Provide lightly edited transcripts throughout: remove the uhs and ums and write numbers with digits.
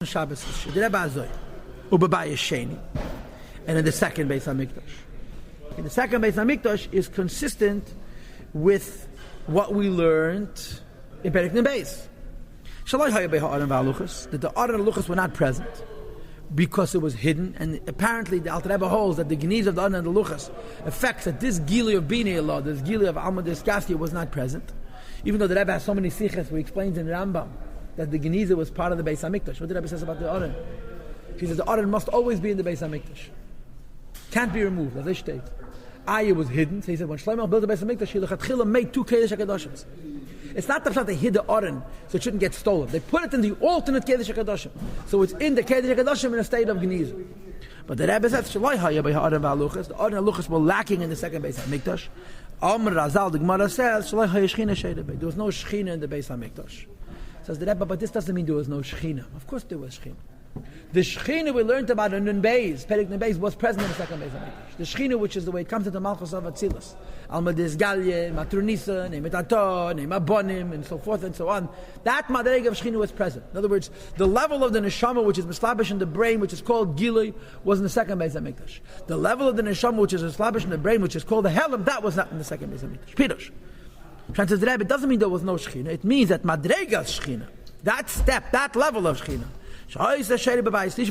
Shabbos the Rebbe Azoy, Ubabai Sheni, and in the second Beis Hamikdash. In the second Beis Hamikdash is consistent with what we learned in Perek Beis. Shalai Hayabei Ha'aron V'Haluchos, that the Aron and Luchos were not present because it was hidden, and apparently the Alter Rebbe holds that the Geniz of the Aron and the Luchos affects that this Gili of Bnei Allah, this Gili of Alma Deskasya was not present, even though the Rebbe has so many siches where he explains in Rambam that the Geniza was part of the Beis Hamikdash. What the Rebbe says about the Aron? He says the Aron must always be in the Beis Hamikdash. Can't be removed, as they state. Ayah was hidden, so he said when Shlomo built the Beis Hamikdash, he lechatchila made 2 Kodesh HaKadoshim. It's not the fact they hid the Aron so it shouldn't get stolen. They put it in the alternate Kodesh HaKadoshim. So it's in the Kodesh HaKadoshim in a state of Geniza. But the Rebbe says, Shalai Hayabei Ha'aron V'Haluchos, the Aron and Luchos were lacking in the second Beis HaMikdash. Amr Razal, the Gemara says, Shalai Hayashchina Sheidabei. There was no Shechina in the Beis HaMikdash. Says the Rebbe, but this doesn't mean there was no Shechina. Of course there was Shechina. The Shechina we learned about in Nun Beis, Perek Nun Beis, was present in the second Beis HaMikdash. The Shechina, which is the way it comes into Malchus of Atzilus, Alma Desgalye, Matronisa, Neim Etato, Neim Abonim, and so forth and so on. That Madrega of Shechina was present. In other words, the level of the Neshama, which is Mislabish in the brain, which is called Gilui, was in the second Beis HaMikdash. The level of the Neshama, which is Mislabish in the brain, which is called the Helam, that was not in the second Beis HaMikdash. Pirush. Says the Rebbe, it doesn't mean there was no Shechina. It means that Madrega's Shechina, that step, that level of Shechina,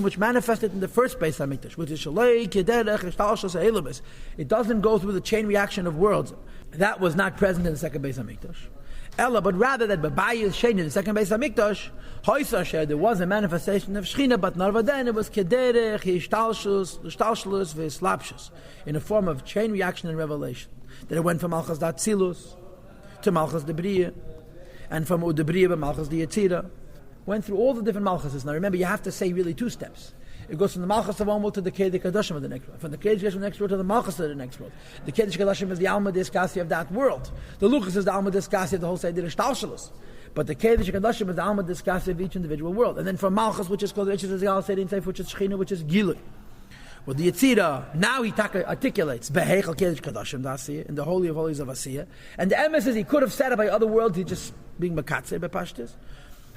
which manifested in the first Beis Hamikdash, which is it doesn't go through the chain reaction of worlds. That was not present in the second Beis Hamikdash. Ella, but rather that Babai is Shein in the second Beis Hamikdash, there was a manifestation of Shechina, but not then it was Kederech, Hishtalshus, V'Slapshus, in a form of chain reaction and revelation. That it went from Malchus Datzilus to Malchus Debriya, and from Udebriya to Malchus Yetzira. Went through all the different Malchuses. Now remember, you have to say really 2 steps. It goes from the Malchus of one world to the Kedei Kadoshim of the next world. From the Kedei Kadoshim of the next world to the Malchus of the next world. The Kedei Kadoshim is the Alma Deskasi of that world. The Luchas is the Alma Deskasi of the whole Seder Shtalshalus. But the Kedei Kadoshim is the Alma Deskasi of each individual world. And then from Malchus, which is called the Gal Seder Seif, which is Shechina, which is Gilui. Well, the Yetzira, now he articulates Beheichel Kedei Kadoshim Dasiya, in the Holy of Holies of Asiya. And the emes is he could have said it by other worlds, he just being Makatze by Pashtis.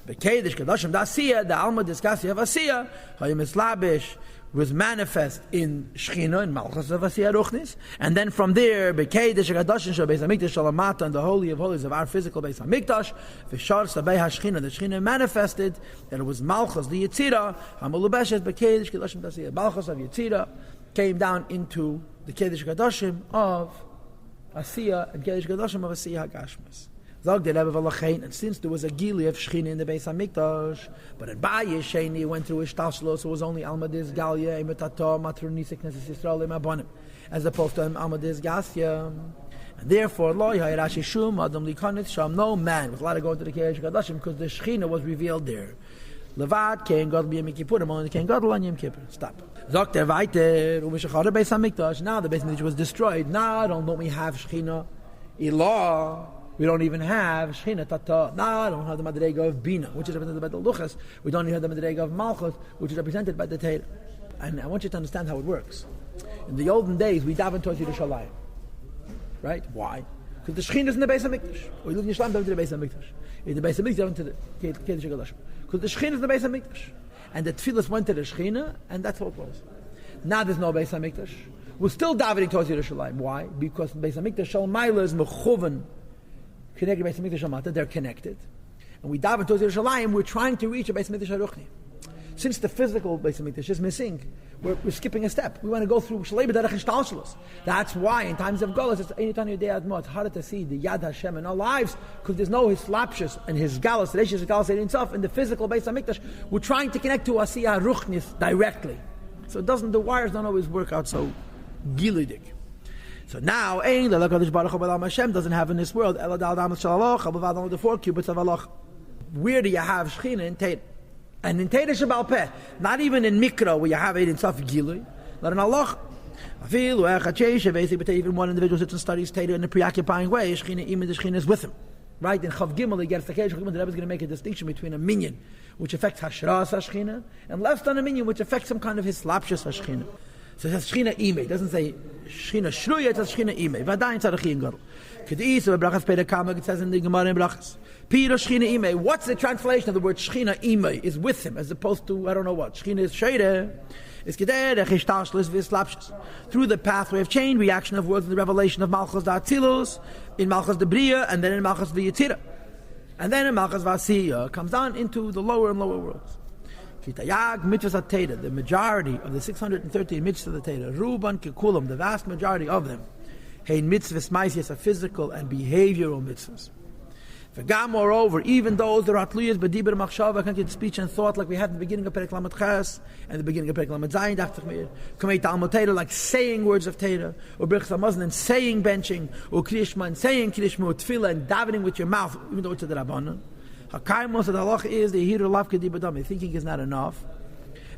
The Kedesh Kadoshim Dasiya, the Alma Diskasi of Asiya, Hayim Islabish, was manifest in Shechina, in Malchus of Asiya Ruchnis, and then from there, Bekedesh Kadoshim Shal Beis Hamikdash Shalamata, and the Holy of Holies of our physical Beis Hamikdash, V'shar Sabei HaShechina, the Shechina manifested that it was Malchus, the Yetzira, Hamalubeshes Bekedesh Kadoshim Dasiya, Malchus of Yetzira came down into the Kedesh Kadoshim of Asiya, and Kedesh Kadoshim of Asiya HaGashmas. And since there was a Gili of Shechina in the Beis HaMikdash, but in Baye Sheni went through Ishtashlos, so it was only Alma Diz Galya, Emetato, Matronisik, Knesset Yisrael, Emabonim, as opposed to Alma Diz Gasya. And therefore, Lo Yahirashi Shum, Adam Likanit Sham, no man was allowed to go into the Kedesh Kadashim because the Shechina was revealed there. Levat, Kein Gadol B'Yom Kippurim, only Kein Gadol on Yom Kippur. Stop. Zogt Weiter, Umeshachar Beis HaMikdash, now the Beis HaMikdash was destroyed. Now don't we have Shechina, Ilah, we don't even have Shechina Tata. No, I don't have the Madrega of Bina, which is represented by the Luchas. We don't even have the Madrega of Malchus, which is represented by the Torah. And I want you to understand how it works. In the olden days, we daven towards Yerushalayim. Right? Why? Because the Shechina is in the Beis HaMikdash. Or you live in Yerushalayim, daven to the Beis HaMikdash. In the Beis HaMikdash, daven to the Kedesh HaKadoshim. Because the Shechina is in the Beis HaMikdash. And the Tfilas went to the Shechina, and that's all it was. Now there's no Beis HaMikdash. We're still davening towards Yerushalayim. Why? Because Beis HaMikdash Shal Maila is mechuven connected to Beis HaMikdash Shamata, they're connected. And we daven towards Yerushalayim, we're trying to reach a Beis HaMikdash Haruchni. Since the physical Beis HaMikdash is missing, we're skipping a step. We want to go through Shalei B'derech Ishtalshalos. That's why in times of Golos, it's Ein Tanya Dei Admo, it's harder to see the Yad Hashem in our lives, because there's no his slapshus and his galas, the Reishis galas himself in the physical Beis HaMikdash. We're trying to connect to Asiyah Ruchnis directly. So the wires don't always work out so gilidik. So now, Hashem doesn't have in this world, the 4 cubits of Allah. Where do you have Shechina in Teda? And in Teda Shabal Peh, not even in Mikra, where you have it in Saf Gilui, not in Allah. Even one individual sits and studies Teda in a preoccupying way, even the Shechina is with him. Right? In Chav Gimel, he gets the Rebbe is going to make a distinction between a minyan, which affects Hashras HaShechina, and less than a minyan, which affects some kind of his slapshus HaShechina. So it says Shechina Imei. It doesn't say Shechina Shruya, it says Shechina Imei. Vadayin Tzadachim Gadol. Kedis, so Brachas Peda Kamak, it says in the Gemara in Brachas. Piro Shechina Imei. What's the translation of the word Shechina Imei? Is with him, as opposed to, I don't know what. Shechina is Sheire. Through the pathway of chain reaction of words in the revelation of Malchus Da'atzilus, in Malchus Debriya, and then in Malchus V'Yetira. And then in Malchus V'Asiya comes down into the lower and lower worlds. The majority of the 613 mitzvahs of the Teda, Ruban Kekulam, the vast majority of them, hein mitzvahs maisias are physical and behavioral mitzvahs. Moreover, even those that are atluyas b'dibur machshava, can get speech and thought, like we had in the beginning of Perek Lamed Ches and the beginning of Perek Lamed Zayin, Kamei Talmud Teda, like saying words of Teda, or Birchas Hamazon and saying benching, or Kriyishma and saying Kriyishma, or Tefillah and davening with your mouth, even though it's a D'Rabbanan. Hakaimos of the halacha is the hiru lav kedibadam. Thinking is not enough.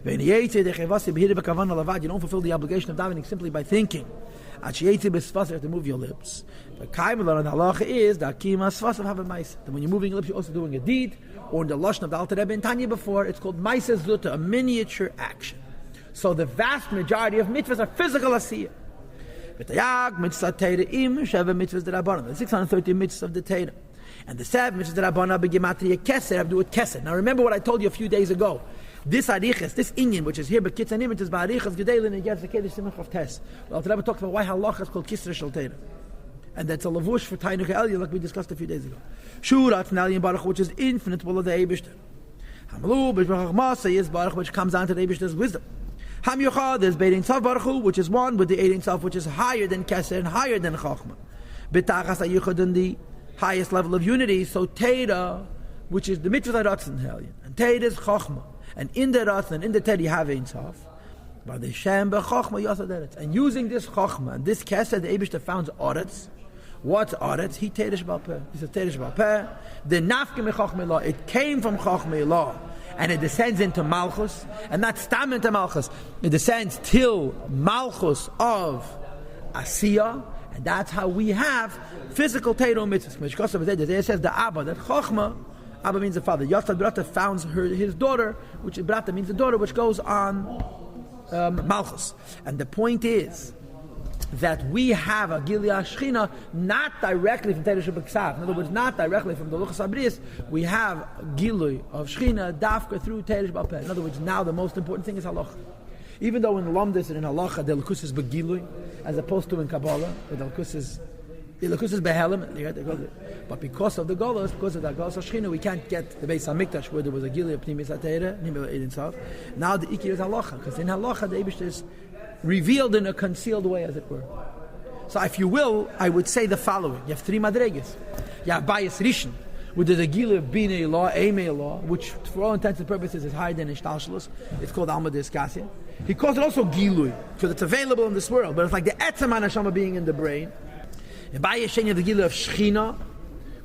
You don't fulfill the obligation of davening simply by thinking. You have to move your lips. The halacha is that when you're moving your lips, you're also doing a deed, or in the lashon of the Alter Rebbe and Tanya before, it's called Maisa Zuta, a miniature action. So the vast majority of mitzvahs are physical asiyah. The 630 mitzvahs of the Teda. And the 7 mitzvahs that Rabbana begematria keser have to do with keser. Now remember what I told you a few days ago. This ariches, this inyan, which is here, but kitzanim, it is ba'ariches gedelin against the kedesh simach of tes. Well, today we talked about why halacha is called kisra shel Teda, and that's a lavush for tainuch elya, like we discussed a few days ago. Shurat nalyin baruch, which is infinite will of the Eibishter. Hamlu b'shmach masa is baruch, which comes down to the Eibishter's wisdom. Ham yochad is beidin tzav baruch, which is one with the eidin tzav, which is higher than keser and higher than chachma. B'tachas ayuchad in the highest level of unity. So Teda, which is the mitzvah ratzon helyon, and Teda is chachma, and in the ratzon and in the Teda you have ein sof. But the shem bechachma yasaderet, and using this chachma and this keser, the Eibishter founds aretz. What's aretz? He Teda shebal peh. He says Teda shebal peh. The nafke mechachma law. It came from chachma law, and it descends into malchus, and not stam into malchus. It descends till malchus of asiyah. And that's how we have physical Teda mitzvahs. It says the Abba, that Chochma, Abba means the father. Yossi Brata founds his daughter, which Brata means the daughter, which goes on Malchus. And the point is that we have a Gilia Shechina not directly from Teda Shebeksav. In other words, not directly from the Luchas Abrius. We have Gilui of Shechina Dafka through Teda Shebal. In other words, now the most important thing is halacha. Even though in Lamdis and in Halacha, the Lukus is Begilui, as opposed to in Kabbalah, the Lukus is Behelim, but because of the Golos, because of the Golos of Shechina, we can't get the Beis HaMikdash where there was a Gilui of Pnimis HaTeira, now the Ikir is Halacha, because in Halacha, the Eibush is revealed in a concealed way, as it were. So if you will, I would say the following. You have 3 Madregas. You have Bayis Rishon, which is a Gilui of Binei law, Eimei law, which for all intents and purposes is higher than Ishtalshalus. It's called Alma Diskasia. He calls it also Gilui, because it's available in this world, but it's like the Etzem HaNeshama being in the brain. And by Yesheni, the Gilui of Shechina,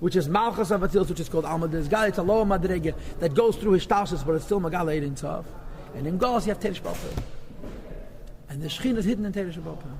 which is Malchus of Atzilus, which is called Alma Diskasia. It's a lower Madrega that goes through Ishtalshalus, but it's still Magal Eidin Tzav. And in Gauss, you have Teresh Balpeh. And the Shechina is hidden in Teresh Balpeh.